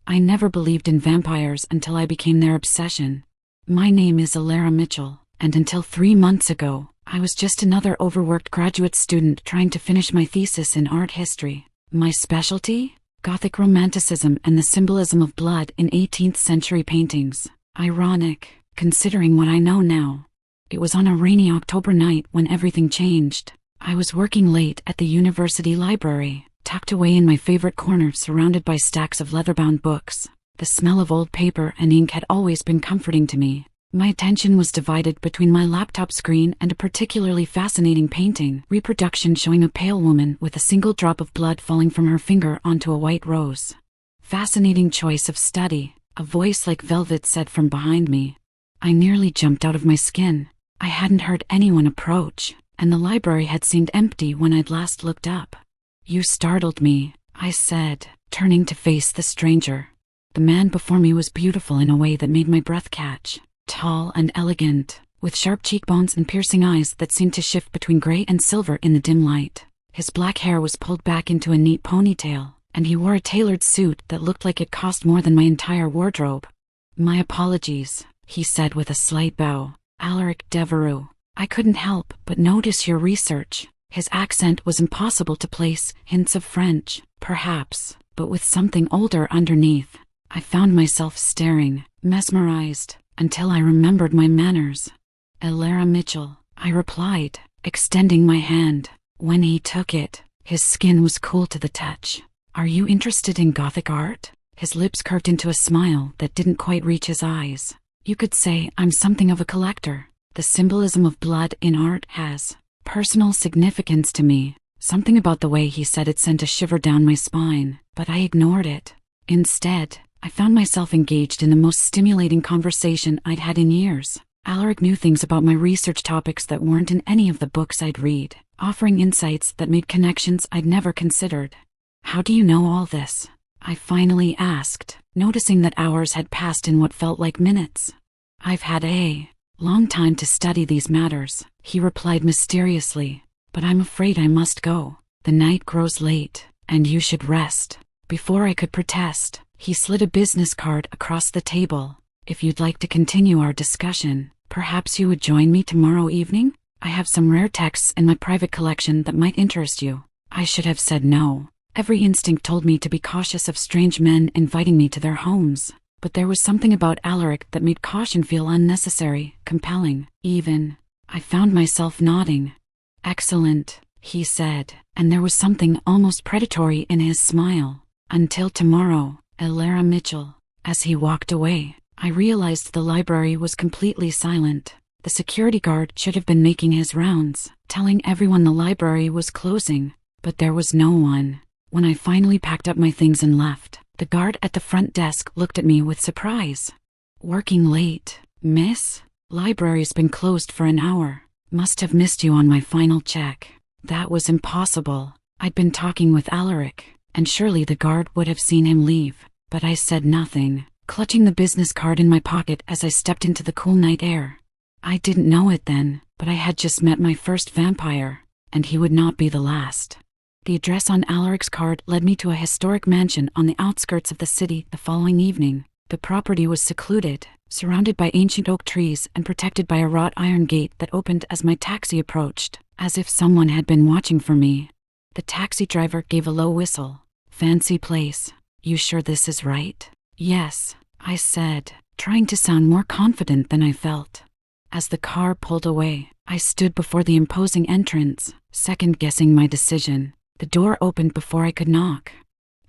I never believed in vampires until I became their obsession. My name is Alara Mitchell, and until 3 months ago, I was just another overworked graduate student trying to finish my thesis in art history. My specialty? Gothic Romanticism and the symbolism of blood in 18th century paintings. Ironic, considering what I know now. It was on a rainy October night when everything changed. I was working late at the university library, tucked away in my favorite corner surrounded by stacks of leather-bound books. The smell of old paper and ink had always been comforting to me. My attention was divided between my laptop screen and a particularly fascinating painting reproduction showing a pale woman with a single drop of blood falling from her finger onto a white rose. Fascinating choice of study, a voice like velvet said from behind me. I nearly jumped out of my skin. I hadn't heard anyone approach, and the library had seemed empty when I'd last looked up. "You startled me," I said, turning to face the stranger. The man before me was beautiful in a way that made my breath catch. Tall and elegant, with sharp cheekbones and piercing eyes that seemed to shift between gray and silver in the dim light. His black hair was pulled back into a neat ponytail, and he wore a tailored suit that looked like it cost more than my entire wardrobe. "My apologies," he said with a slight bow. "Alaric Devereux. I couldn't help but notice your research." His accent was impossible to place, hints of French, perhaps, but with something older underneath. I found myself staring, mesmerized, until I remembered my manners. "Alara Mitchell," I replied, extending my hand. When he took it, his skin was cool to the touch. "Are you interested in Gothic art?" His lips curved into a smile that didn't quite reach his eyes. "You could say I'm something of a collector. The symbolism of blood in art has personal significance to me." Something about the way he said it sent a shiver down my spine, but I ignored it. Instead, I found myself engaged in the most stimulating conversation I'd had in years. Alaric knew things about my research topics that weren't in any of the books I'd read, offering insights that made connections I'd never considered. "How do you know all this?" I finally asked, noticing that hours had passed in what felt like minutes. "I've had a long time to study these matters," he replied mysteriously, "but I'm afraid I must go. The night grows late, and you should rest." Before I could protest, he slid a business card across the table. "If you'd like to continue our discussion, perhaps you would join me tomorrow evening? I have some rare texts in my private collection that might interest you." I should have said no. Every instinct told me to be cautious of strange men inviting me to their homes, but there was something about Alaric that made caution feel unnecessary, compelling, even. I found myself nodding. "Excellent," he said, and there was something almost predatory in his smile. "Until tomorrow, Alara Mitchell." As he walked away, I realized the library was completely silent. The security guard should have been making his rounds, telling everyone the library was closing, but there was no one. When I finally packed up my things and left, the guard at the front desk looked at me with surprise. "Working late, miss? Library's been closed for an hour. Must have missed you on my final check." That was impossible. I'd been talking with Alaric, and surely the guard would have seen him leave, but I said nothing, clutching the business card in my pocket as I stepped into the cool night air. I didn't know it then, but I had just met my first vampire, and he would not be the last. The address on Alaric's card led me to a historic mansion on the outskirts of the city the following evening. The property was secluded, surrounded by ancient oak trees and protected by a wrought iron gate that opened as my taxi approached, as if someone had been watching for me. The taxi driver gave a low whistle. "Fancy place. You sure this is right?" "Yes," I said, trying to sound more confident than I felt. As the car pulled away, I stood before the imposing entrance, second-guessing my decision. The door opened before I could knock.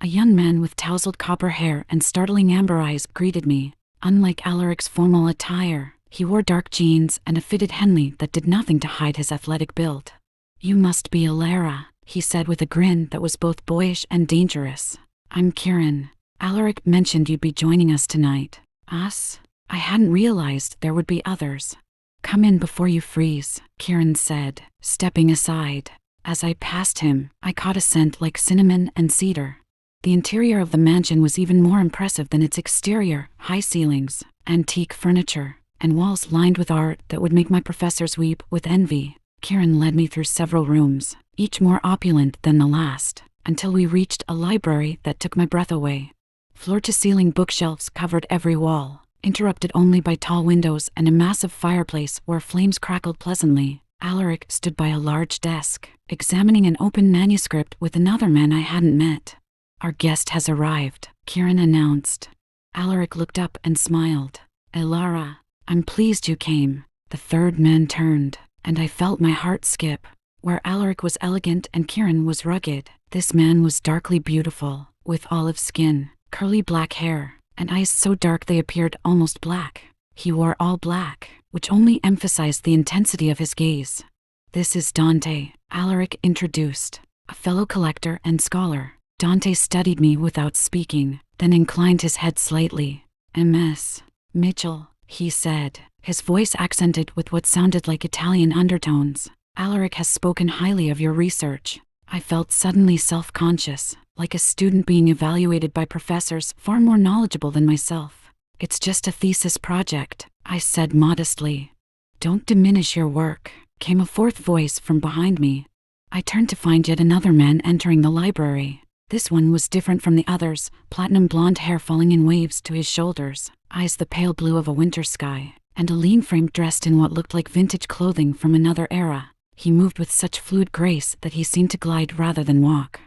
A young man with tousled copper hair and startling amber eyes greeted me. Unlike Alaric's formal attire, he wore dark jeans and a fitted Henley that did nothing to hide his athletic build. "You must be Alara," he said with a grin that was both boyish and dangerous. "I'm Kieran. Alaric mentioned you'd be joining us tonight." "Us?" I hadn't realized there would be others. "Come in before you freeze," Kieran said, stepping aside. As I passed him, I caught a scent like cinnamon and cedar. The interior of the mansion was even more impressive than its exterior: high ceilings, antique furniture, and walls lined with art that would make my professors weep with envy. Kieran led me through several rooms, each more opulent than the last, until we reached a library that took my breath away. Floor-to-ceiling bookshelves covered every wall, interrupted only by tall windows and a massive fireplace where flames crackled pleasantly. Alaric stood by a large desk, examining an open manuscript with another man I hadn't met. "Our guest has arrived," Kieran announced. Alaric looked up and smiled. "Elara, I'm pleased you came." The third man turned, and I felt my heart skip. Where Alaric was elegant and Kieran was rugged, this man was darkly beautiful, with olive skin, curly black hair, and eyes so dark they appeared almost black. He wore all black, which only emphasized the intensity of his gaze. "This is Dante," Alaric introduced, "a fellow collector and scholar." Dante studied me without speaking, then inclined his head slightly. "Ms. Mitchell," he said, his voice accented with what sounded like Italian undertones. "Alaric has spoken highly of your research." I felt suddenly self-conscious, like a student being evaluated by professors far more knowledgeable than myself. "It's just a thesis project," I said modestly. "Don't diminish your work," came a fourth voice from behind me. I turned to find yet another man entering the library. This one was different from the others, platinum blonde hair falling in waves to his shoulders, eyes the pale blue of a winter sky, and a lean frame dressed in what looked like vintage clothing from another era. He moved with such fluid grace that he seemed to glide rather than walk.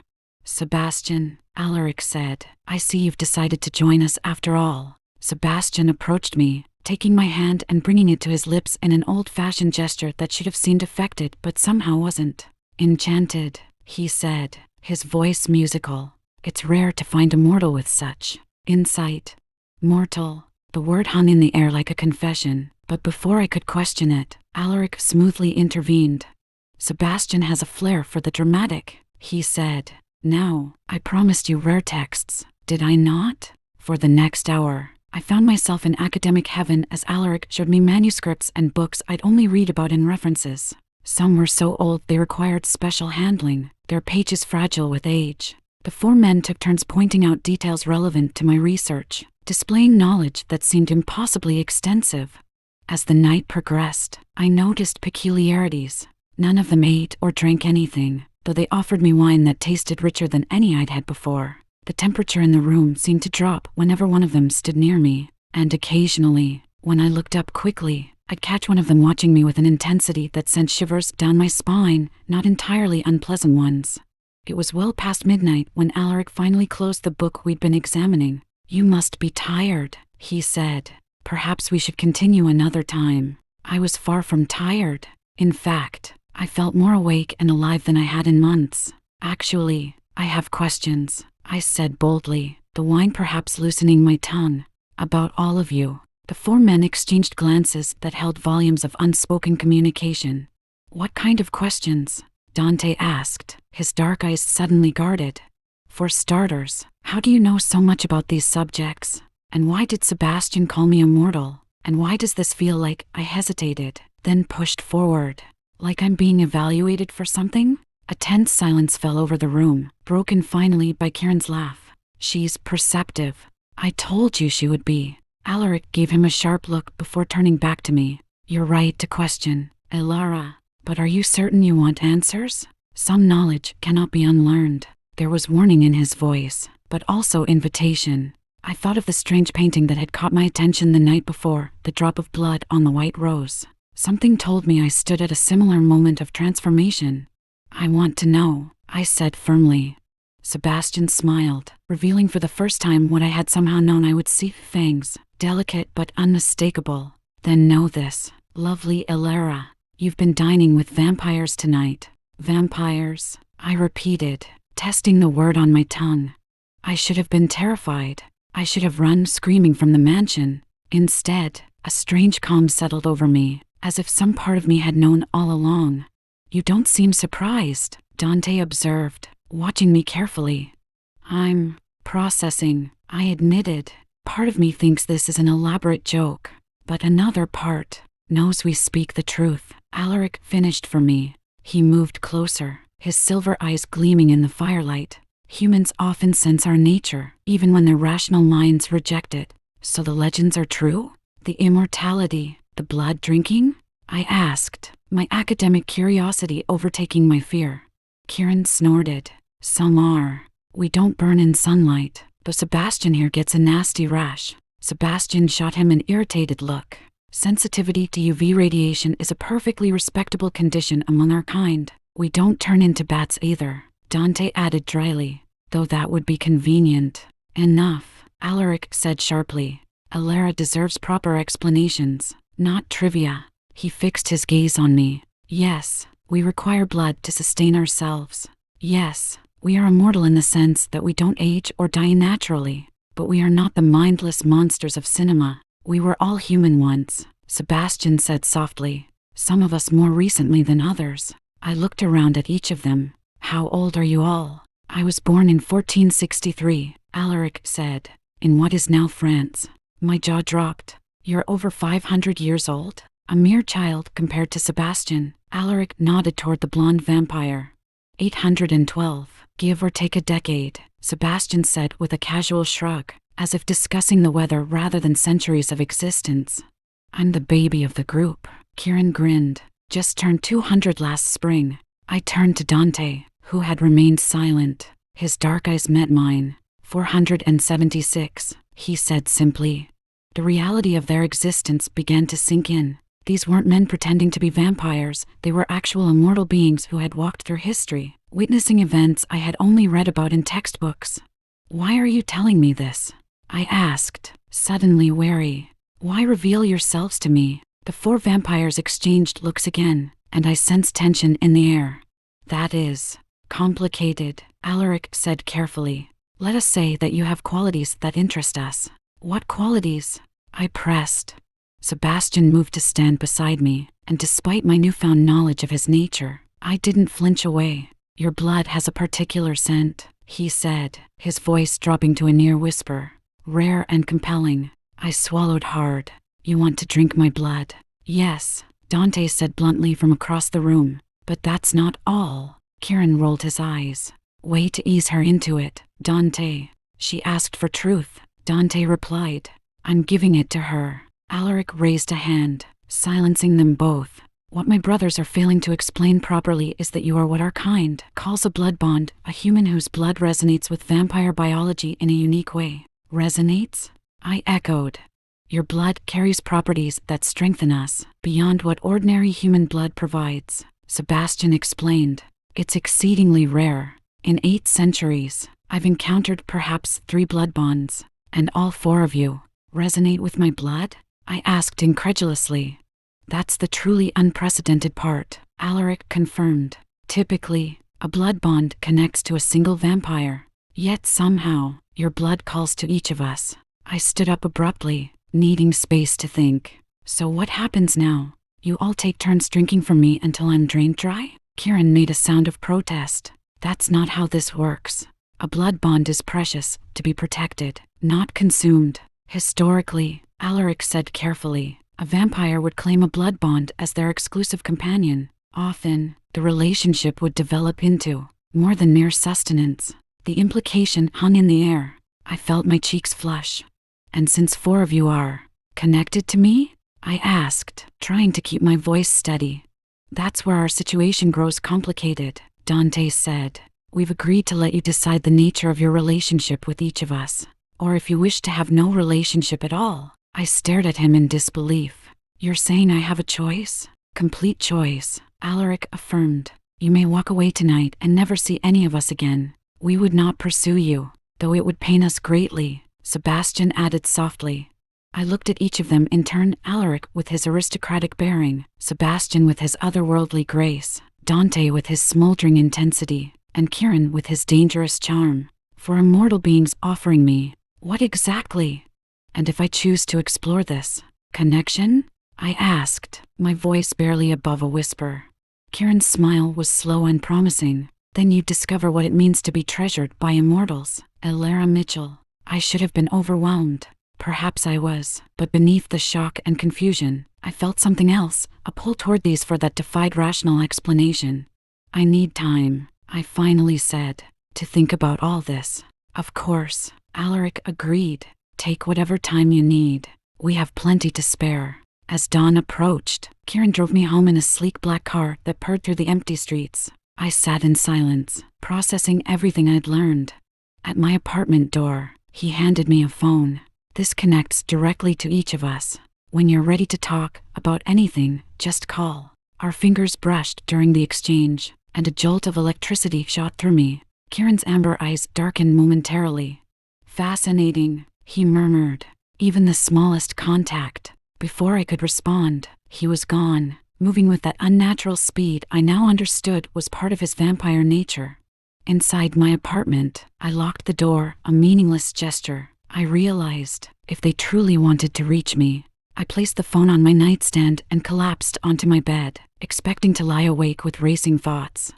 "Sebastian," Alaric said, "I see you've decided to join us after all." Sebastian approached me, taking my hand and bringing it to his lips in an old-fashioned gesture that should have seemed affected but somehow wasn't. "Enchanted," he said, his voice musical. "It's rare to find a mortal with such insight." Mortal. The word hung in the air like a confession, but before I could question it, Alaric smoothly intervened. "Sebastian has a flair for the dramatic," he said. "Now, I promised you rare texts, did I not?" For the next hour, I found myself in academic heaven as Alaric showed me manuscripts and books I'd only read about in references. Some were so old they required special handling, their pages fragile with age. The four men took turns pointing out details relevant to my research, displaying knowledge that seemed impossibly extensive. As the night progressed, I noticed peculiarities. None of them ate or drank anything, though they offered me wine that tasted richer than any I'd had before. The temperature in the room seemed to drop whenever one of them stood near me, and occasionally, when I looked up quickly, I'd catch one of them watching me with an intensity that sent shivers down my spine, not entirely unpleasant ones. It was well past midnight when Alaric finally closed the book we'd been examining. "You must be tired," he said. "Perhaps we should continue another time." I was far from tired. In fact, I felt more awake and alive than I had in months. "Actually, I have questions," I said boldly, the wine perhaps loosening my tongue. "About all of you." The four men exchanged glances that held volumes of unspoken communication. "What kind of questions?" Dante asked, his dark eyes suddenly guarded. "For starters, how do you know so much about these subjects? And why did Sebastian call me immortal? And why does this feel like?" I hesitated, then pushed forward. "Like I'm being evaluated for something?" A tense silence fell over the room, broken finally by Kieran's laugh. "She's perceptive. I told you she would be." Alaric gave him a sharp look before turning back to me. "You're right to question, Elara. But are you certain you want answers? Some knowledge cannot be unlearned." There was warning in his voice, but also invitation. I thought of the strange painting that had caught my attention the night before, the drop of blood on the white rose. Something told me I stood at a similar moment of transformation. "I want to know," I said firmly. Sebastian smiled, revealing for the first time what I had somehow known I would see: fangs, delicate but unmistakable. "Then know this, lovely Elara. You've been dining with vampires tonight." "Vampires," I repeated, testing the word on my tongue. I should have been terrified. I should have run screaming from the mansion. Instead, a strange calm settled over me, as if some part of me had known all along. "You don't seem surprised," Dante observed, watching me carefully. "I'm processing," I admitted. "Part of me thinks this is an elaborate joke, but another part knows we speak the truth." Alaric finished for me. He moved closer, his silver eyes gleaming in the firelight. "Humans often sense our nature, even when their rational minds reject it. So the legends are true? The immortality, the blood drinking?" I asked, my academic curiosity overtaking my fear. Kieran snorted. "Some are. We don't burn in sunlight. Though Sebastian here gets a nasty rash. Sebastian shot him an irritated look. Sensitivity to UV radiation is a perfectly respectable condition among our kind. We don't turn into bats either, Dante added dryly. Though that would be convenient. Enough, Alaric said sharply. Alara deserves proper explanations, not trivia. He fixed his gaze on me. Yes, we require blood to sustain ourselves. Yes, we are immortal in the sense that we don't age or die naturally. But we are not the mindless monsters of cinema. We were all human once, Sebastian said softly. Some of us more recently than others. I looked around at each of them. How old are you all? I was born in 1463, Alaric said, in what is now France. My jaw dropped. You're over 500 years old? A mere child compared to Sebastian. Alaric nodded toward the blonde vampire. 812, give or take a decade, Sebastian said with a casual shrug, as if discussing the weather rather than centuries of existence. I'm the baby of the group, Kieran grinned. Just turned 200 last spring. I turned to Dante, who had remained silent. His dark eyes met mine. 476, he said simply. The reality of their existence began to sink in. These weren't men pretending to be vampires, they were actual immortal beings who had walked through history, witnessing events I had only read about in textbooks. Why are you telling me this? I asked, suddenly wary. Why reveal yourselves to me? The four vampires exchanged looks again, and I sensed tension in the air. That is complicated, Alaric said carefully. Let us say that you have qualities that interest us. What qualities? I pressed. Sebastian moved to stand beside me, and despite my newfound knowledge of his nature, I didn't flinch away. Your blood has a particular scent, he said, his voice dropping to a near whisper. Rare and compelling. I swallowed hard. You want to drink my blood? Yes, Dante said bluntly from across the room. But that's not all. Kieran rolled his eyes. Way to ease her into it, Dante. She asked for truth. Dante replied. I'm giving it to her. Alaric raised a hand, silencing them both. What my brothers are failing to explain properly is that you are what our kind calls a blood bond, a human whose blood resonates with vampire biology in a unique way. Resonates? I echoed. Your blood carries properties that strengthen us, beyond what ordinary human blood provides, Sebastian explained. It's exceedingly rare. In 8 centuries, I've encountered perhaps 3 blood bonds, and all 4 of you resonate with my blood? I asked incredulously. That's the truly unprecedented part, Alaric confirmed. Typically, a blood bond connects to a single vampire. Yet somehow, your blood calls to each of us. I stood up abruptly, needing space to think. So what happens now? You all take turns drinking from me until I'm drained dry? Kieran made a sound of protest. That's not how this works. A blood bond is precious, to be protected, not consumed. Historically, Alaric said carefully, a vampire would claim a blood bond as their exclusive companion. Often, the relationship would develop into more than mere sustenance. The implication hung in the air. I felt my cheeks flush. And since 4 of you are connected to me? I asked, trying to keep my voice steady. That's where our situation grows complicated, Dante said. We've agreed to let you decide the nature of your relationship with each of us. Or if you wish to have no relationship at all. I stared at him in disbelief. You're saying I have a choice? Complete choice, Alaric affirmed. You may walk away tonight and never see any of us again. We would not pursue you, though it would pain us greatly, Sebastian added softly. I looked at each of them in turn, Alaric with his aristocratic bearing, Sebastian with his otherworldly grace, Dante with his smoldering intensity, and Kieran with his dangerous charm. For immortal beings offering me, what exactly? And if I choose to explore this connection? I asked, my voice barely above a whisper. Kieran's smile was slow and promising. Then you'd discover what it means to be treasured by immortals, Alara Mitchell. I should have been overwhelmed. Perhaps I was, but beneath the shock and confusion, I felt something else, a pull toward these four that defied rational explanation. I need time, I finally said, to think about all this. Of course, Alaric agreed. Take whatever time you need. We have plenty to spare. As dawn approached, Kieran drove me home in a sleek black car that purred through the empty streets. I sat in silence, processing everything I'd learned. At my apartment door, He handed me a phone. This connects directly to each of us. When you're ready to talk about anything, just call. Our fingers brushed during the exchange, and a jolt of electricity shot through me. Kieran's amber eyes darkened momentarily. Fascinating, he murmured. Even the smallest contact. Before I could respond, he was gone, moving with that unnatural speed I now understood was part of his vampire nature. Inside my apartment, I locked the door, a meaningless gesture. I realized, if they truly wanted to reach me, I placed the phone on my nightstand and collapsed onto my bed, expecting to lie awake with racing thoughts.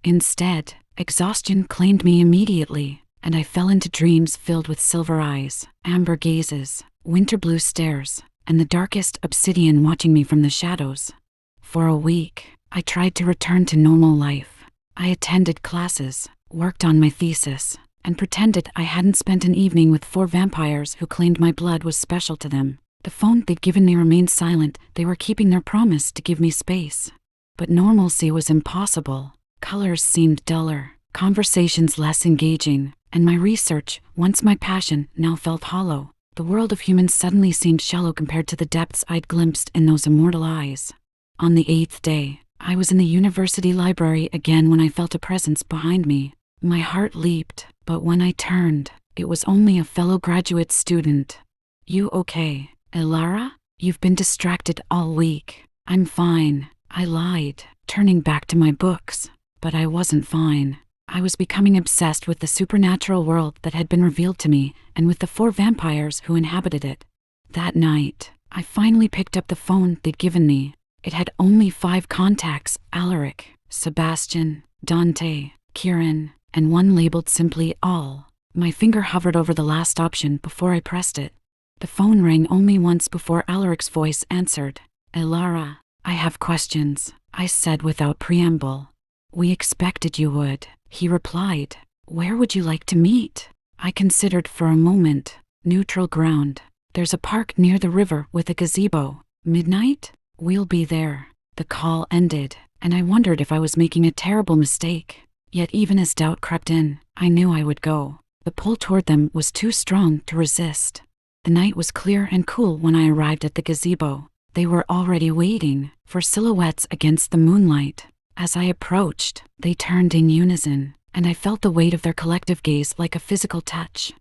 Instead, exhaustion claimed me immediately, and I fell into dreams filled with silver eyes, amber gazes, winter blue stares, and the darkest obsidian watching me from the shadows. For a week, I tried to return to normal life. I attended classes, worked on my thesis, and pretended I hadn't spent an evening with 4 vampires who claimed my blood was special to them. The phone they'd given me remained silent. They were keeping their promise to give me space. But normalcy was impossible. Colors seemed duller, conversations less engaging, and my research, once my passion, now felt hollow. The world of humans suddenly seemed shallow compared to the depths I'd glimpsed in those immortal eyes. On the 8th day, I was in the university library again when I felt a presence behind me. My heart leaped, but when I turned, it was only a fellow graduate student. "You okay, Elara? You've been distracted all week." "I'm fine," I lied, turning back to my books. But I wasn't fine. I was becoming obsessed with the supernatural world that had been revealed to me and with the 4 vampires who inhabited it. That night, I finally picked up the phone they'd given me. It had only 5 contacts: Alaric, Sebastian, Dante, Kieran, and one labeled simply All. My finger hovered over the last option before I pressed it. The phone rang only once before Alaric's voice answered. "Elara, I have questions," I said without preamble. "We expected you would," he replied. "Where would you like to meet?" I considered for a moment. "Neutral ground. There's a park near the river with a gazebo. Midnight? We'll be there." The call ended, and I wondered if I was making a terrible mistake. Yet even as doubt crept in, I knew I would go. The pull toward them was too strong to resist. The night was clear and cool when I arrived at the gazebo. They were already waiting, for silhouettes against the moonlight. As I approached, they turned in unison, and I felt the weight of their collective gaze like a physical touch.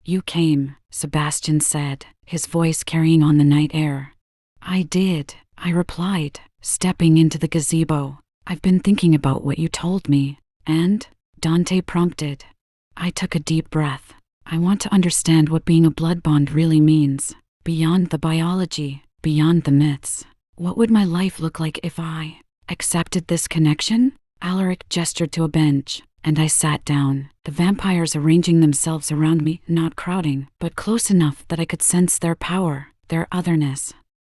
"You came," Sebastian said, his voice carrying on the night air. "I did," I replied, stepping into the gazebo. "I've been thinking about what you told me." "And?" Dante prompted. I took a deep breath. I want to understand what being a blood bond really means. Beyond the biology, beyond the myths. What would my life look like if I accepted this connection? Alaric gestured to a bench, and I sat down, the vampires arranging themselves around me, not crowding, but close enough that I could sense their power, their otherness.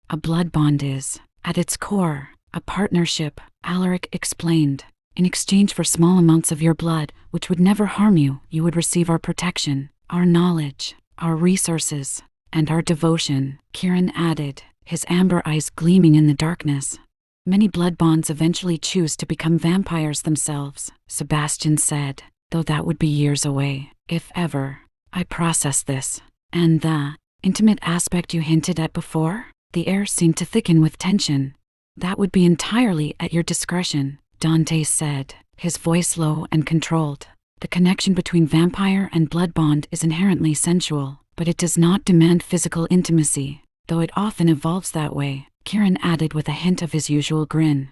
"A blood bond is, at its core, a partnership," Alaric explained. "In exchange for small amounts of your blood, which would never harm you, you would receive our protection, our knowledge, our resources, and our devotion," Kieran added, his amber eyes gleaming in the darkness. "Many blood bonds eventually choose to become vampires themselves," Sebastian said, "though that would be years away, if ever." I processed this. "And the intimate aspect you hinted at before?" The air seemed to thicken with tension. "That would be entirely at your discretion," Dante said, his voice low and controlled. "The connection between vampire and blood bond is inherently sensual, but it does not demand physical intimacy, though it often evolves that way," Kieran added with a hint of his usual grin.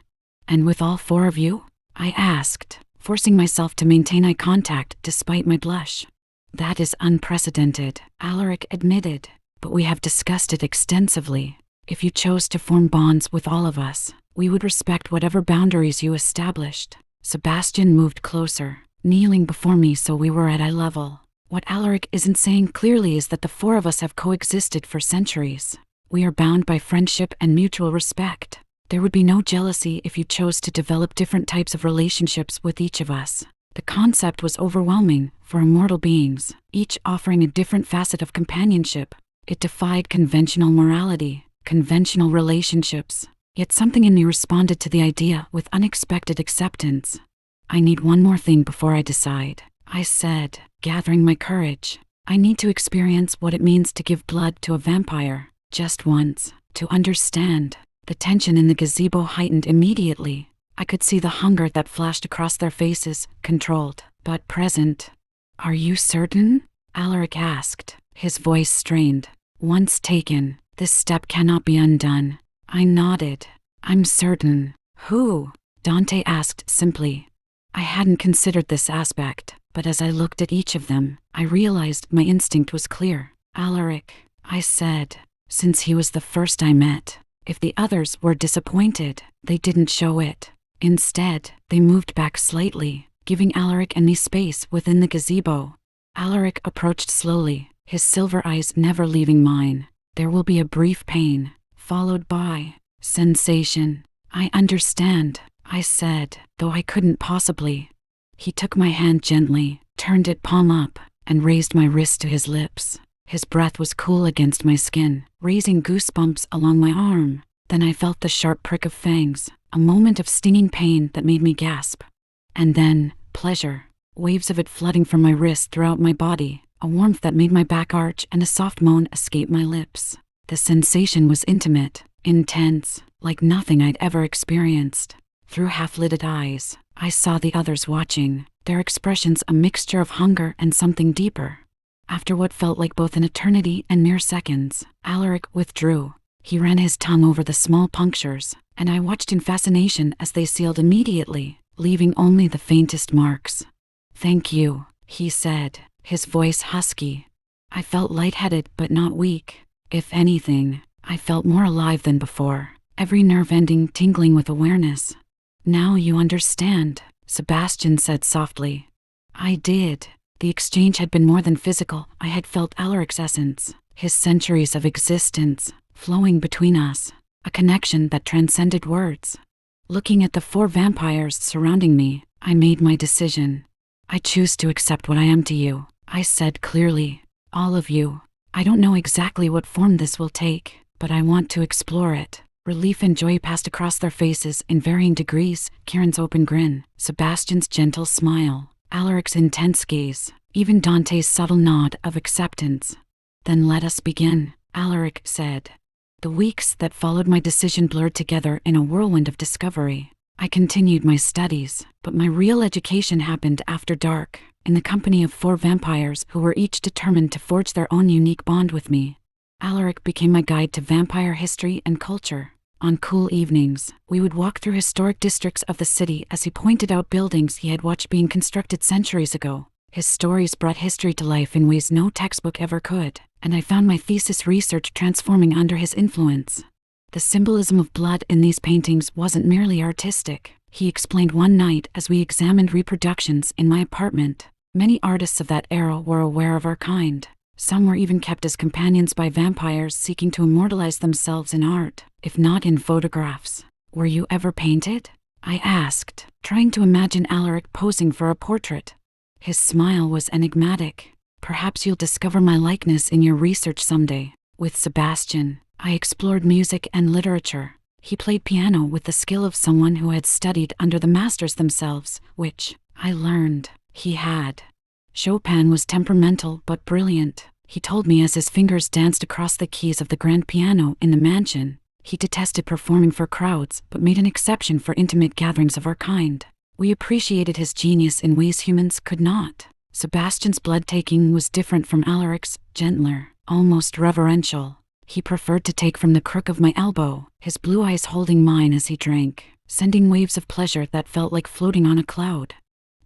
"And with all 4 of you?" I asked, forcing myself to maintain eye contact despite my blush. "That is unprecedented," Alaric admitted, "but we have discussed it extensively. If you chose to form bonds with all of us, we would respect whatever boundaries you established." Sebastian moved closer, kneeling before me so we were at eye level. "What Alaric isn't saying clearly is that the 4 of us have coexisted for centuries. We are bound by friendship and mutual respect. There would be no jealousy if you chose to develop different types of relationships with each of us." The concept was overwhelming for immortal beings, each offering a different facet of companionship. It defied conventional morality, conventional relationships. Yet something in me responded to the idea with unexpected acceptance. "I need one more thing before I decide," I said, gathering my courage. I need to experience what it means to give blood to a vampire, just once, to understand. The tension in the gazebo heightened immediately. I could see the hunger that flashed across their faces, controlled, but present. "Are you certain?" Alaric asked, his voice strained. "Once taken, this step cannot be undone." I nodded. "I'm certain." "Who?" Dante asked simply. I hadn't considered this aspect, but as I looked at each of them, I realized my instinct was clear. "Alaric," I said, "since he was the first I met." If the others were disappointed, they didn't show it. Instead, they moved back slightly, giving Alaric and me space within the gazebo. Alaric approached slowly, his silver eyes never leaving mine. There will be a brief pain, followed by sensation. "I understand," I said, though I couldn't possibly. He took my hand gently, turned it palm up, and raised my wrist to his lips. His breath was cool against my skin, raising goosebumps along my arm. Then I felt the sharp prick of fangs, a moment of stinging pain that made me gasp. And then, pleasure, waves of it flooding from my wrist throughout my body, a warmth that made my back arch and a soft moan escape my lips. The sensation was intimate, intense, like nothing I'd ever experienced. Through half-lidded eyes, I saw the others watching, their expressions a mixture of hunger and something deeper. After what felt like both an eternity and mere seconds, Alaric withdrew. He ran his tongue over the small punctures, and I watched in fascination as they sealed immediately, leaving only the faintest marks. "Thank you," he said, his voice husky. I felt lightheaded but not weak. If anything, I felt more alive than before, every nerve ending tingling with awareness. "Now you understand," Sebastian said softly. I did. The exchange had been more than physical. I had felt Alaric's essence, his centuries of existence, flowing between us, a connection that transcended words. Looking at the 4 vampires surrounding me, I made my decision. "I choose to accept what I am to you," I said clearly. "All of you. I don't know exactly what form this will take, but I want to explore it." Relief and joy passed across their faces in varying degrees, Kieran's open grin, Sebastian's gentle smile, Alaric's intense gaze, even Dante's subtle nod of acceptance. "Then let us begin," Alaric said. The weeks that followed my decision blurred together in a whirlwind of discovery. I continued my studies, but my real education happened after dark, in the company of 4 vampires who were each determined to forge their own unique bond with me. Alaric became my guide to vampire history and culture. On cool evenings, we would walk through historic districts of the city as he pointed out buildings he had watched being constructed centuries ago. His stories brought history to life in ways no textbook ever could, and I found my thesis research transforming under his influence. The symbolism of blood in these paintings wasn't merely artistic, he explained one night as we examined reproductions in my apartment. Many artists of that era were aware of our kind. Some were even kept as companions by vampires seeking to immortalize themselves in art, if not in photographs. "Were you ever painted?" I asked, trying to imagine Alaric posing for a portrait. His smile was enigmatic. "Perhaps you'll discover my likeness in your research someday." With Sebastian, I explored music and literature. He played piano with the skill of someone who had studied under the masters themselves, which, I learned, he had. Chopin was temperamental but brilliant, he told me as his fingers danced across the keys of the grand piano in the mansion. He detested performing for crowds but made an exception for intimate gatherings of our kind. We appreciated his genius in ways humans could not. Sebastian's blood-taking was different from Alaric's, gentler, almost reverential. He preferred to take from the crook of my elbow, his blue eyes holding mine as he drank, sending waves of pleasure that felt like floating on a cloud.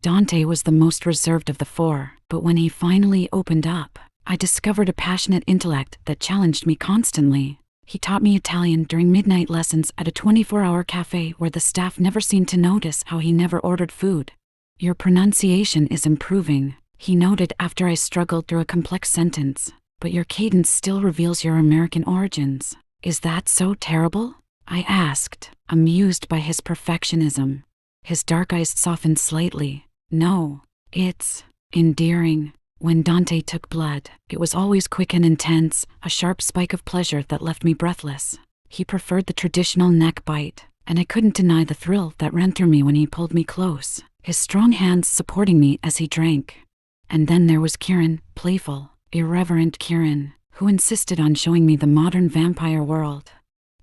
Dante was the most reserved of the 4, but when he finally opened up, I discovered a passionate intellect that challenged me constantly. He taught me Italian during midnight lessons at a 24-hour cafe where the staff never seemed to notice how he never ordered food. "Your pronunciation is improving," he noted after I struggled through a complex sentence, "but your cadence still reveals your American origins. Is that so terrible?" I asked, amused by his perfectionism. His dark eyes softened slightly. "No, it's endearing." When Dante took blood, it was always quick and intense, a sharp spike of pleasure that left me breathless. He preferred the traditional neck bite, and I couldn't deny the thrill that ran through me when he pulled me close, his strong hands supporting me as he drank. And then there was Kieran, playful, irreverent Kieran, who insisted on showing me the modern vampire world.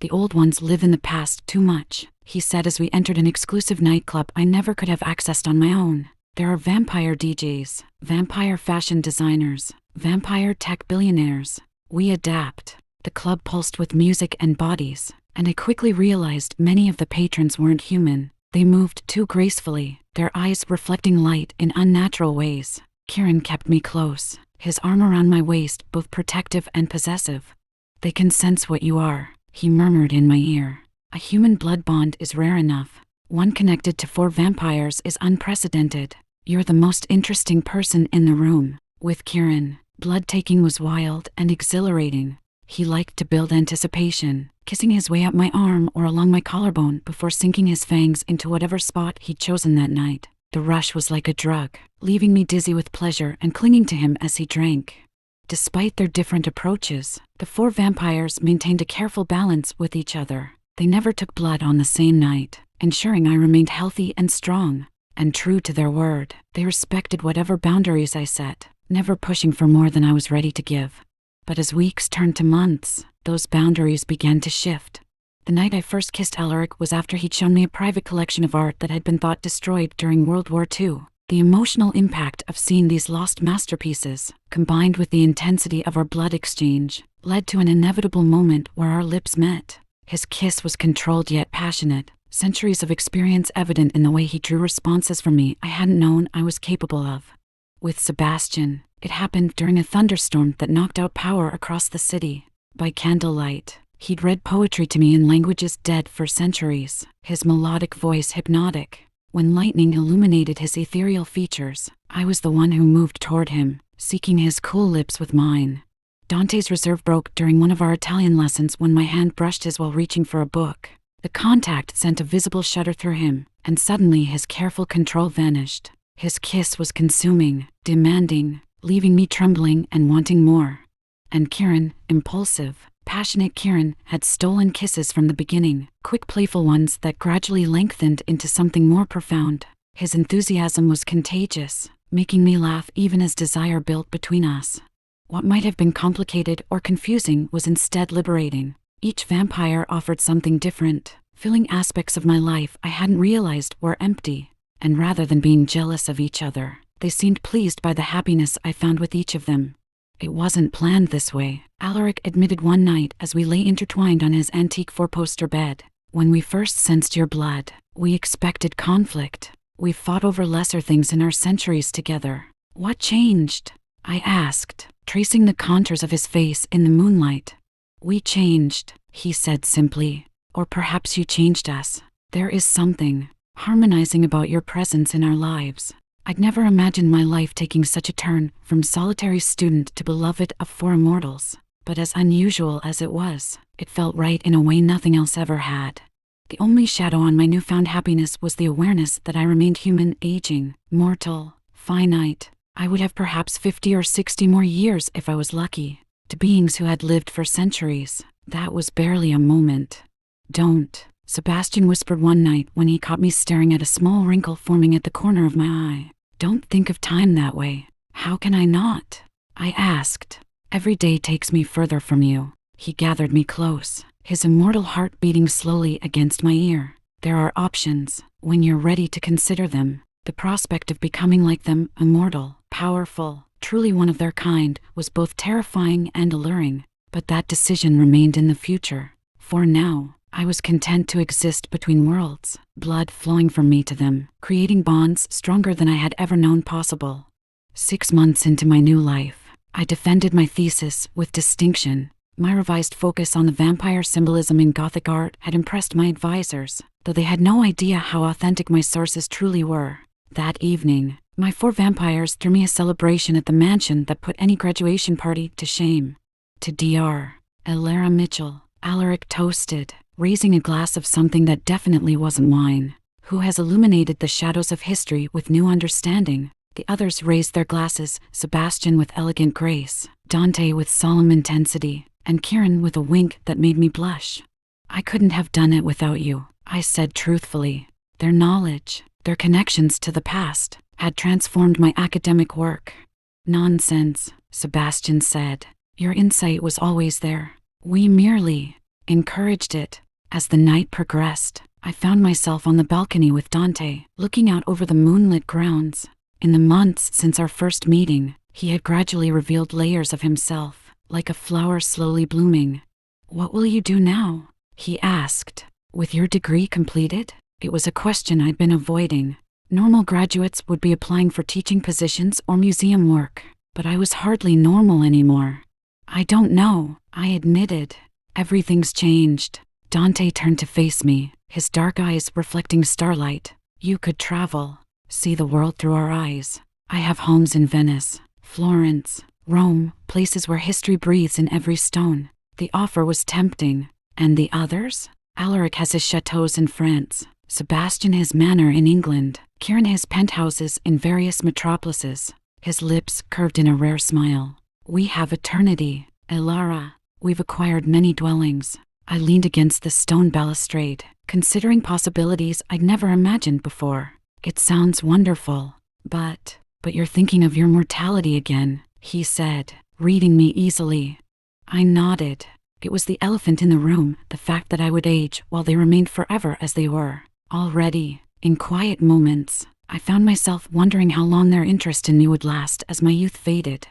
The old ones live in the past too much, he said as we entered an exclusive nightclub I never could have accessed on my own. There are vampire DJs, vampire fashion designers, vampire tech billionaires. We adapt. The club pulsed with music and bodies, and I quickly realized many of the patrons weren't human. They moved too gracefully, their eyes reflecting light in unnatural ways. Kieran kept me close, his arm around my waist, both protective and possessive. "They can sense what you are," he murmured in my ear. "A human blood bond is rare enough. One connected to 4 vampires is unprecedented. You're the most interesting person in the room." With Kieran, blood-taking was wild and exhilarating. He liked to build anticipation, kissing his way up my arm or along my collarbone before sinking his fangs into whatever spot he'd chosen that night. The rush was like a drug, leaving me dizzy with pleasure and clinging to him as he drank. Despite their different approaches, the 4 vampires maintained a careful balance with each other. They never took blood on the same night, ensuring I remained healthy and strong. And true to their word, they respected whatever boundaries I set, never pushing for more than I was ready to give. But as weeks turned to months, those boundaries began to shift. The night I first kissed Alaric was after he'd shown me a private collection of art that had been thought destroyed during World War II. The emotional impact of seeing these lost masterpieces, combined with the intensity of our blood exchange, led to an inevitable moment where our lips met. His kiss was controlled yet passionate, centuries of experience evident in the way he drew responses from me I hadn't known I was capable of. With Sebastian, it happened during a thunderstorm that knocked out power across the city. By candlelight, he'd read poetry to me in languages dead for centuries, his melodic voice hypnotic. When lightning illuminated his ethereal features, I was the one who moved toward him, seeking his cool lips with mine. Dante's reserve broke during one of our Italian lessons when my hand brushed his while reaching for a book. The contact sent a visible shudder through him, and suddenly his careful control vanished. His kiss was consuming, demanding, leaving me trembling and wanting more. And Kieran, impulsive, passionate Kieran, had stolen kisses from the beginning, quick playful ones that gradually lengthened into something more profound. His enthusiasm was contagious, making me laugh even as desire built between us. What might have been complicated or confusing was instead liberating. Each vampire offered something different, filling aspects of my life I hadn't realized were empty. And rather than being jealous of each other, they seemed pleased by the happiness I found with each of them. "It wasn't planned this way," Alaric admitted one night as we lay intertwined on his antique 4-poster bed. "When we first sensed your blood, we expected conflict. We've fought over lesser things in our centuries together. What changed?" I asked, tracing the contours of his face in the moonlight. "We changed," he said simply. "Or perhaps you changed us. There is something harmonizing about your presence in our lives. I'd never imagined my life taking such a turn, from solitary student to beloved of 4 immortals. But as unusual as it was, it felt right in a way nothing else ever had. The only shadow on my newfound happiness was the awareness that I remained human, aging, mortal, finite. I would have perhaps 50 or 60 more years if I was lucky. To beings who had lived for centuries, that was barely a moment. "Don't," Sebastian whispered one night when he caught me staring at a small wrinkle forming at the corner of my eye. "Don't think of time that way." "How can I not?" I asked. "Every day takes me further from you." He gathered me close, his immortal heart beating slowly against my ear. "There are options, when you're ready to consider them." The prospect of becoming like them, immortal, powerful, truly one of their kind, was both terrifying and alluring. But that decision remained in the future. For now, I was content to exist between worlds, blood flowing from me to them, creating bonds stronger than I had ever known possible. 6 months into my new life, I defended my thesis with distinction. My revised focus on the vampire symbolism in Gothic art had impressed my advisors, though they had no idea how authentic my sources truly were. That evening, my 4 vampires threw me a celebration at the mansion that put any graduation party to shame. "To Dr. Elara Mitchell," Alaric toasted, raising a glass of something that definitely wasn't wine. "Who has illuminated the shadows of history with new understanding." The others raised their glasses, Sebastian with elegant grace, Dante with solemn intensity, and Kieran with a wink that made me blush. "I couldn't have done it without you," I said truthfully. Their knowledge, their connections to the past, had transformed my academic work. Nonsense, Sebastian said. Your insight was always there. We merely encouraged it. As the night progressed, I found myself on the balcony with Dante, looking out over the moonlit grounds. In the months since our first meeting, he had gradually revealed layers of himself, like a flower slowly blooming. What will you do now? He asked. With your degree completed? It was a question I'd been avoiding. Normal graduates would be applying for teaching positions or museum work, but I was hardly normal anymore. I don't know, I admitted. Everything's changed. Dante turned to face me, his dark eyes reflecting starlight. You could travel, see the world through our eyes. I have homes in Venice, Florence, Rome, places where history breathes in every stone. The offer was tempting. And the others? Alaric has his chateaus in France, Sebastian his manor in England, Kieran his penthouses in various metropolises. His lips curved in a rare smile. We have eternity, Elara. We've acquired many dwellings. I leaned against the stone balustrade, considering possibilities I'd never imagined before. It sounds wonderful, but you're thinking of your mortality again, he said, reading me easily. I nodded. It was the elephant in the room, the fact that I would age while they remained forever as they were. Already, in quiet moments, I found myself wondering how long their interest in me would last as my youth faded.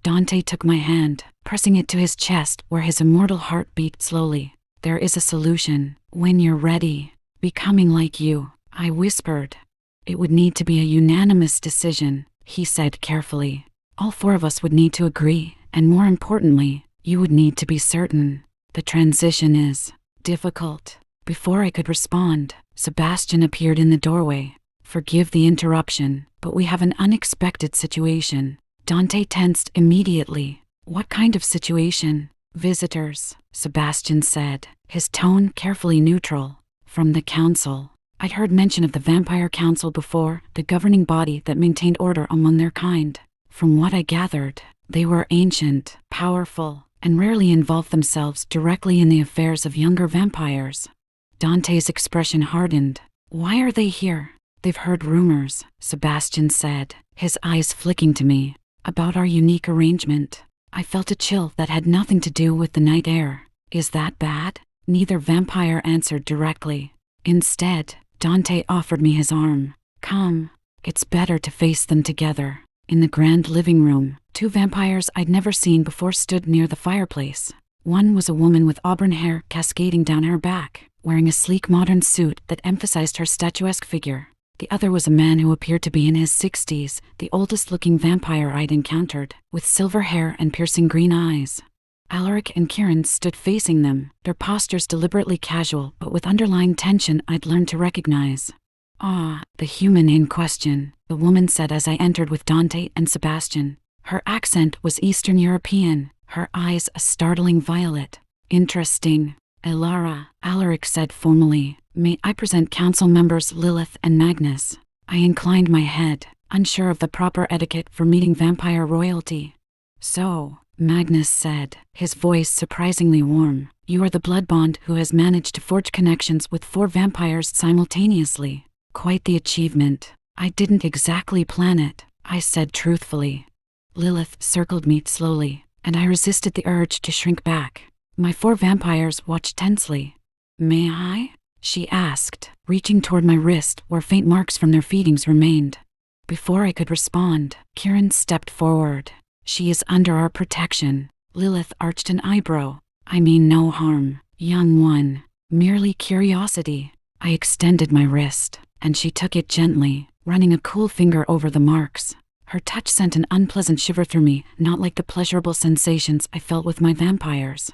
Dante took my hand, pressing it to his chest where his immortal heart beat slowly. There is a solution. When you're ready. Becoming like you, I whispered. It would need to be a unanimous decision, he said carefully. All four of us would need to agree, and more importantly, you would need to be certain. The transition is difficult. Before I could respond, Sebastian appeared in the doorway. Forgive the interruption, but we have an unexpected situation. Dante tensed immediately. What kind of situation? Visitors, Sebastian said, his tone carefully neutral. From the council. I'd heard mention of the Vampire Council before, the governing body that maintained order among their kind. From what I gathered, they were ancient, powerful, and rarely involved themselves directly in the affairs of younger vampires. Dante's expression hardened. Why are they here? They've heard rumors, Sebastian said, his eyes flicking to me, about our unique arrangement. I felt a chill that had nothing to do with the night air. Is that bad? Neither vampire answered directly. Instead, Dante offered me his arm. Come. It's better to face them together. In the grand living room, two vampires I'd never seen before stood near the fireplace. One was a woman with auburn hair cascading down her back, wearing a sleek modern suit that emphasized her statuesque figure. The other was a man who appeared to be in his 60s, the oldest-looking vampire I'd encountered, with silver hair and piercing green eyes. Alaric and Kieran stood facing them, their postures deliberately casual but with underlying tension I'd learned to recognize. Ah, the human in question, the woman said as I entered with Dante and Sebastian. Her accent was Eastern European, her eyes a startling violet. Interesting. Elara, Alaric said formally. May I present council members Lilith and Magnus? I inclined my head, unsure of the proper etiquette for meeting vampire royalty. So, Magnus said, his voice surprisingly warm, you are the blood bond who has managed to forge connections with 4 vampires simultaneously. Quite the achievement. I didn't exactly plan it, I said truthfully. Lilith circled me slowly, and I resisted the urge to shrink back. My 4 vampires watched tensely. May I? She asked, reaching toward my wrist where faint marks from their feedings remained. Before I could respond, Kieran stepped forward. She is under our protection. Lilith arched an eyebrow. I mean no harm, young one. Merely curiosity. I extended my wrist, and she took it gently, running a cool finger over the marks. Her touch sent an unpleasant shiver through me, not like the pleasurable sensations I felt with my vampires.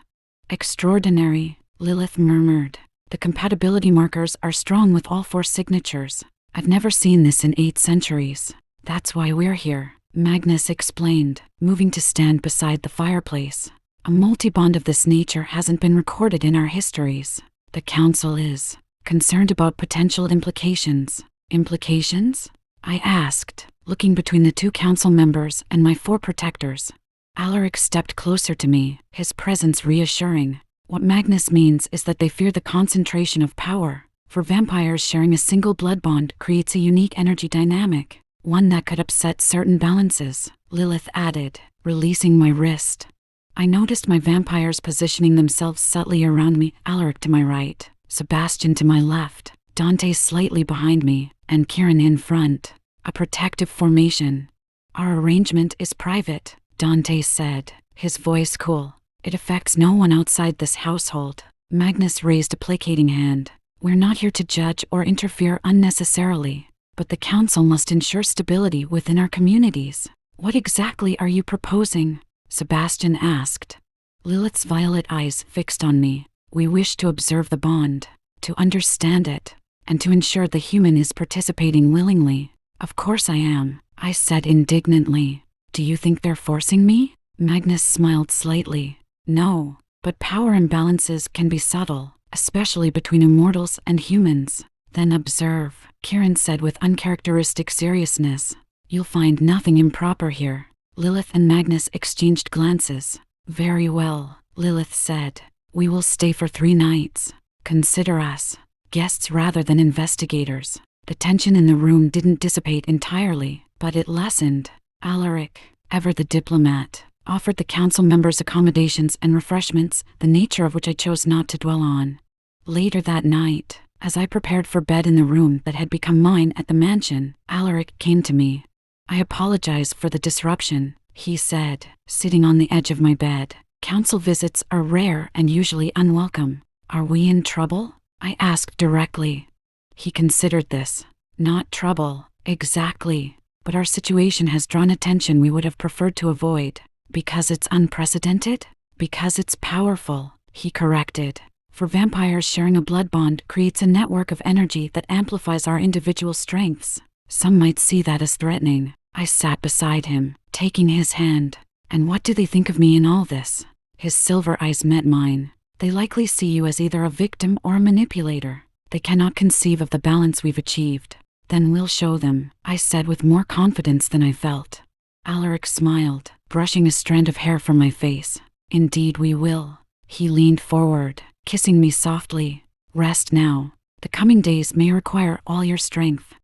Extraordinary, Lilith murmured. The compatibility markers are strong with all 4 signatures. I've never seen this in 8 centuries. That's why we're here, Magnus explained, moving to stand beside the fireplace. A multi-bond of this nature hasn't been recorded in our histories. The council is concerned about potential implications. Implications? I asked, looking between the 2 council members and my 4 protectors. Alaric stepped closer to me, his presence reassuring. What Magnus means is that they fear the concentration of power. For vampires, sharing a single blood bond creates a unique energy dynamic, one that could upset certain balances. Lilith added, releasing my wrist. I noticed my vampires positioning themselves subtly around me, Alaric to my right, Sebastian to my left, Dante slightly behind me, and Kieran in front. A protective formation. Our arrangement is private, Dante said, his voice cool. It affects no one outside this household. Magnus raised a placating hand. We're not here to judge or interfere unnecessarily, but the council must ensure stability within our communities. What exactly are you proposing? Sebastian asked. Lilith's violet eyes fixed on me. We wish to observe the bond, to understand it, and to ensure the human is participating willingly. Of course I am, I said indignantly. Do you think they're forcing me? Magnus smiled slightly. No, but power imbalances can be subtle, especially between immortals and humans. Then observe, Kieran said with uncharacteristic seriousness. You'll find nothing improper here. Lilith and Magnus exchanged glances. Very well, Lilith said. We will stay for 3 nights. Consider us guests rather than investigators. The tension in the room didn't dissipate entirely, but it lessened. Alaric, ever the diplomat, offered the council members accommodations and refreshments, the nature of which I chose not to dwell on. Later that night, as I prepared for bed in the room that had become mine at the mansion, Alaric came to me. I apologize for the disruption, he said, sitting on the edge of my bed. Council visits are rare and usually unwelcome. Are we in trouble? I asked directly. He considered this. Not trouble, exactly, but our situation has drawn attention we would have preferred to avoid. Because it's unprecedented? Because it's powerful, he corrected. For vampires, sharing a blood bond creates a network of energy that amplifies our individual strengths. Some might see that as threatening. I sat beside him, taking his hand. And what do they think of me in all this? His silver eyes met mine. They likely see you as either a victim or a manipulator. They cannot conceive of the balance we've achieved. Then we'll show them, I said with more confidence than I felt. Alaric smiled, brushing a strand of hair from my face. Indeed we will. He leaned forward, kissing me softly. Rest now. The coming days may require all your strength.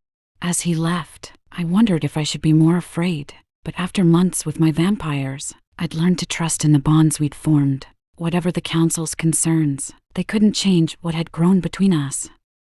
As he left, I wondered if I should be more afraid. But after months with my vampires, I'd learned to trust in the bonds we'd formed. Whatever the council's concerns, they couldn't change what had grown between us.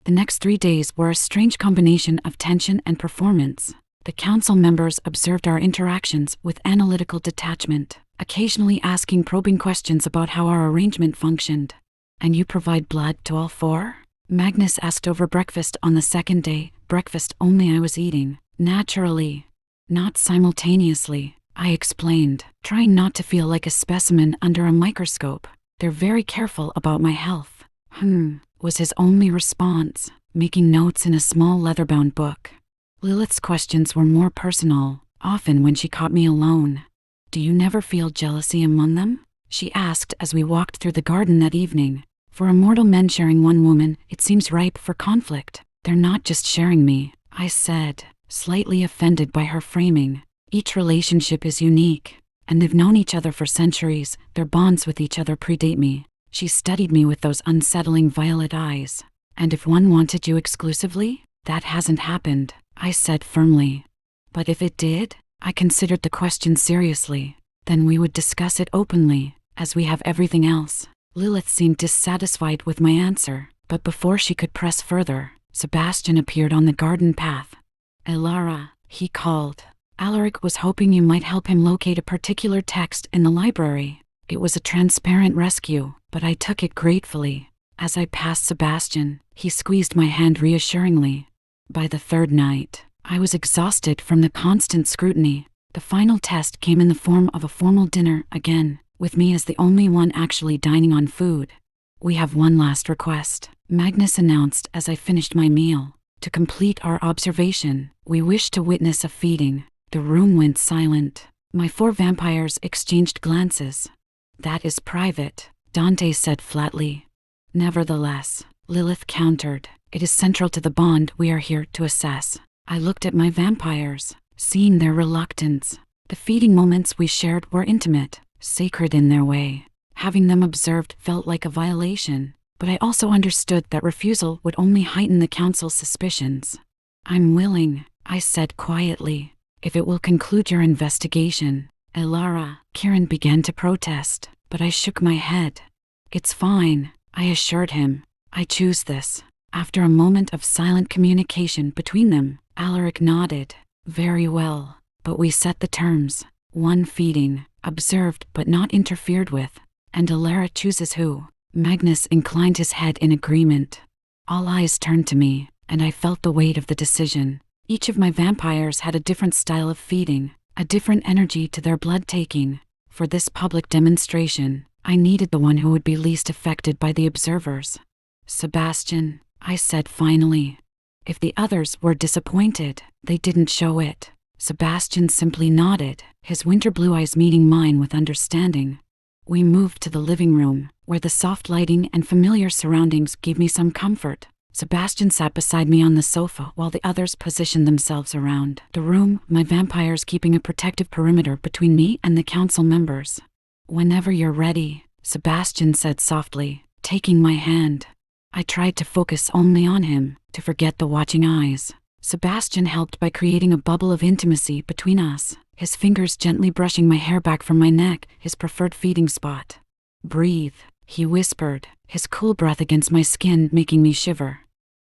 The next 3 days were a strange combination of tension and performance. The council members observed our interactions with analytical detachment, occasionally asking probing questions about how our arrangement functioned. And you provide blood to all 4? Magnus asked over breakfast on the second day, breakfast only I was eating, naturally. Not simultaneously, I explained, trying not to feel like a specimen under a microscope. They're very careful about my health. Was his only response, making notes in a small leather-bound book. Lilith's questions were more personal, often when she caught me alone. Do you never feel jealousy among them? She asked as we walked through the garden that evening. For immortal men sharing one woman, it seems ripe for conflict. They're not just sharing me, I said, slightly offended by her framing. Each relationship is unique, and they've known each other for centuries. Their bonds with each other predate me. She studied me with those unsettling violet eyes. And if one wanted you exclusively, that hasn't happened, I said firmly. But if it did, I considered the question seriously. Then we would discuss it openly, as we have everything else. Lilith seemed dissatisfied with my answer, but before she could press further, Sebastian appeared on the garden path. Elara, he called. Alaric was hoping you might help him locate a particular text in the library. It was a transparent rescue, but I took it gratefully. As I passed Sebastian, he squeezed my hand reassuringly. By the 3rd night, I was exhausted from the constant scrutiny. The final test came in the form of a formal dinner again, with me as the only one actually dining on food. We have one last request, Magnus announced as I finished my meal. To complete our observation, we wish to witness a feeding. The room went silent. My 4 vampires exchanged glances. That is private, Dante said flatly. Nevertheless, Lilith countered, it is central to the bond we are here to assess. I looked at my vampires, seeing their reluctance. The feeding moments we shared were intimate, sacred in their way. Having them observed felt like a violation, but I also understood that refusal would only heighten the council's suspicions. I'm willing, I said quietly. if it will conclude your investigation. Elara, Kieran began to protest, but I shook my head. It's fine, I assured him. I choose this. After a moment of silent communication between them, Alaric nodded. Very well, but we set the terms. 1 feeding, observed but not interfered with. And Elara chooses who. Magnus inclined his head in agreement. All eyes turned to me, and I felt the weight of the decision. Each of my vampires had a different style of feeding, a different energy to their blood taking. For this public demonstration, I needed the one who would be least affected by the observers. Sebastian, I said finally. If the others were disappointed, they didn't show it. Sebastian simply nodded, his winter blue eyes meeting mine with understanding. We moved to the living room, where the soft lighting and familiar surroundings gave me some comfort. Sebastian sat beside me on the sofa while the others positioned themselves around the room, my vampires keeping a protective perimeter between me and the council members. Whenever you're ready, Sebastian said softly, taking my hand. I tried to focus only on him, to forget the watching eyes. Sebastian helped by creating a bubble of intimacy between us, his fingers gently brushing my hair back from my neck, his preferred feeding spot. Breathe, he whispered, his cool breath against my skin making me shiver.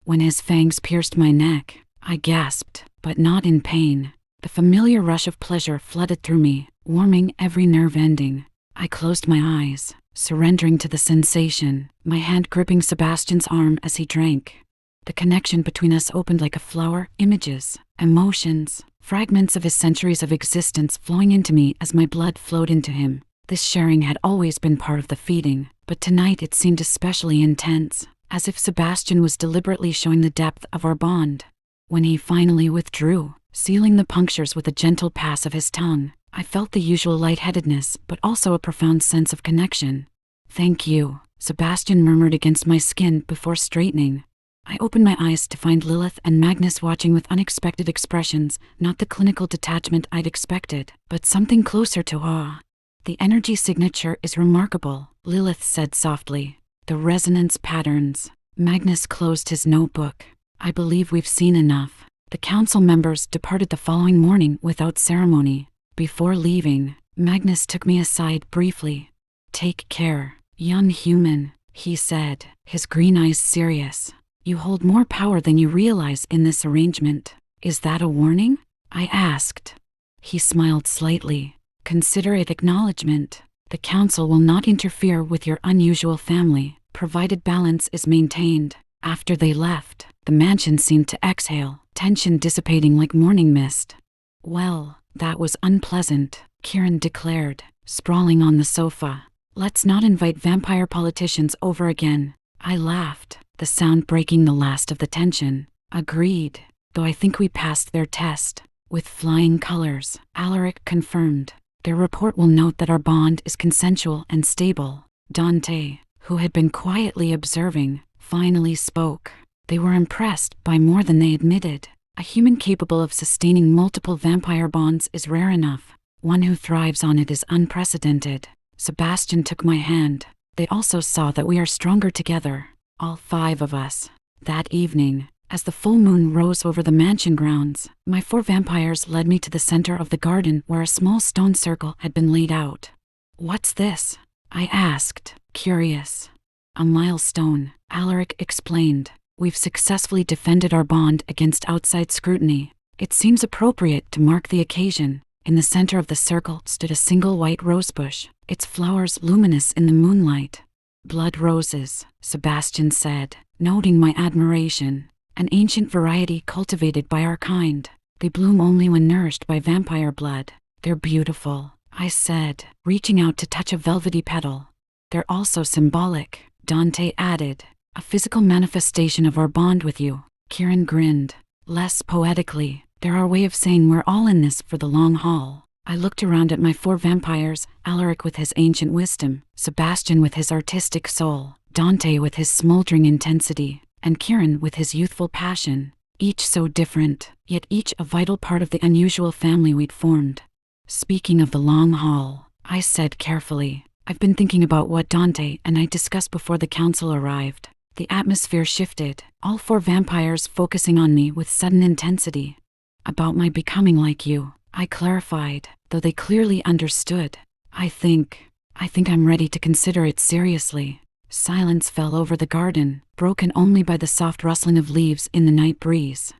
When his fangs pierced my neck, I gasped, but not in pain. The familiar rush of pleasure flooded through me, warming every nerve ending. I closed my eyes, surrendering to the sensation, my hand gripping Sebastian's arm as he drank. The connection between us opened like a flower, images, emotions, fragments of his centuries of existence flowing into me as my blood flowed into him. This sharing had always been part of the feeding, but tonight it seemed especially intense, as if Sebastian was deliberately showing the depth of our bond. When he finally withdrew, sealing the punctures with a gentle pass of his tongue, I felt the usual lightheadedness but also a profound sense of connection. Thank you, Sebastian murmured against my skin before straightening. I opened my eyes to find Lilith and Magnus watching with unexpected expressions, not the clinical detachment I'd expected, but something closer to awe. The energy signature is remarkable, Lilith said softly. The resonance patterns. Magnus closed his notebook. I believe we've seen enough. The council members departed the following morning without ceremony. Before leaving, Magnus took me aside briefly. Take care, young human, he said, his green eyes serious. You hold more power than you realize in this arrangement. Is that a warning? I asked. He smiled slightly. Consider it acknowledgement. The council will not interfere with your unusual family, provided balance is maintained. After they left, the mansion seemed to exhale, tension dissipating like morning mist. Well, that was unpleasant, Kieran declared, sprawling on the sofa. Let's not invite vampire politicians over again. I laughed, the sound breaking the last of the tension. Agreed, though I think we passed their test. With flying colors, Alaric confirmed. Their report will note that our bond is consensual and stable. Dante, who had been quietly observing, finally spoke. They were impressed by more than they admitted. A human capable of sustaining multiple vampire bonds is rare enough. One who thrives on it is unprecedented. Sebastian took my hand. They also saw that we are stronger together, all 5 of us. That evening, as the full moon rose over the mansion grounds, my 4 vampires led me to the center of the garden where a small stone circle had been laid out. What's this? I asked, curious. A milestone, Alaric explained. We've successfully defended our bond against outside scrutiny. It seems appropriate to mark the occasion. In the center of the circle stood a single white rosebush, its flowers luminous in the moonlight. Blood roses, Sebastian said, noting my admiration. An ancient variety cultivated by our kind. They bloom only when nourished by vampire blood. They're beautiful, I said, reaching out to touch a velvety petal. They're also symbolic, Dante added. A physical manifestation of our bond with you. Kieran grinned. Less poetically, they're our way of saying we're all in this for the long haul. I looked around at my 4 vampires, Alaric with his ancient wisdom, Sebastian with his artistic soul, Dante with his smoldering intensity, and Kieran with his youthful passion. Each so different, yet each a vital part of the unusual family we'd formed. Speaking of the long haul, I said carefully, I've been thinking about what Dante and I discussed before the council arrived. The atmosphere shifted, all 4 vampires focusing on me with sudden intensity. About my becoming like you, I clarified, though they clearly understood. I think I'm ready to consider it seriously. Silence fell over the garden, broken only by the soft rustling of leaves in the night breeze.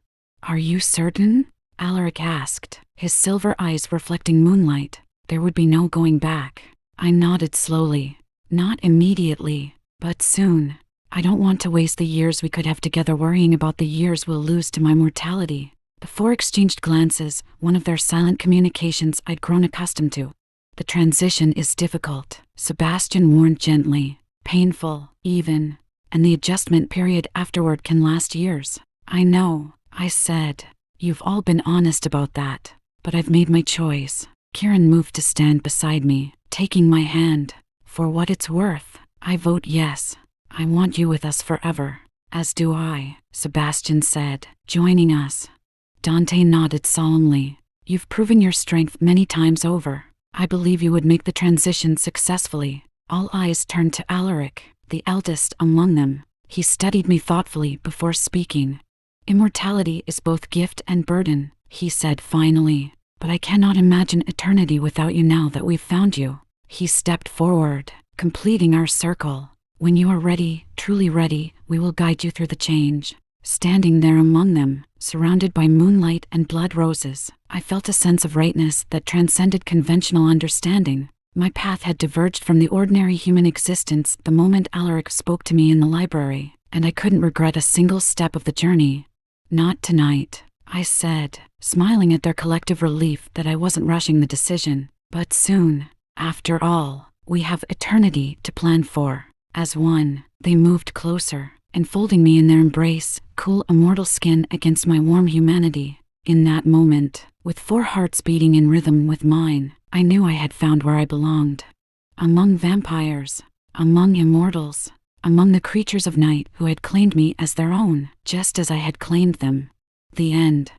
Are you certain? Alaric asked, his silver eyes reflecting moonlight. There would be no going back. I nodded slowly. Not immediately, but soon. I don't want to waste the years we could have together worrying about the years we'll lose to my mortality. The four exchanged glances, one of their silent communications I'd grown accustomed to. The transition is difficult, Sebastian warned gently. Painful, even. And the adjustment period afterward can last years. I know, I said. You've all been honest about that. But I've made my choice. Kieran moved to stand beside me, taking my hand. For what it's worth, I vote yes. I want you with us forever. As do I, Sebastian said, joining us. Dante nodded solemnly. You've proven your strength many times over. I believe you would make the transition successfully. All eyes turned to Alaric, the eldest among them. He studied me thoughtfully before speaking. Immortality is both gift and burden, he said finally. But I cannot imagine eternity without you now that we've found you. He stepped forward, completing our circle. When you are ready, truly ready, we will guide you through the change. Standing there among them, surrounded by moonlight and blood roses, I felt a sense of rightness that transcended conventional understanding. My path had diverged from the ordinary human existence the moment Alaric spoke to me in the library, and I couldn't regret a single step of the journey. Not tonight, I said, smiling at their collective relief that I wasn't rushing the decision. But soon. After all, we have eternity to plan for. As one, they moved closer, enfolding me in their embrace, cool immortal skin against my warm humanity. In that moment, with 4 hearts beating in rhythm with mine, I knew I had found where I belonged. Among vampires, among immortals, among the creatures of night who had claimed me as their own, just as I had claimed them. The end.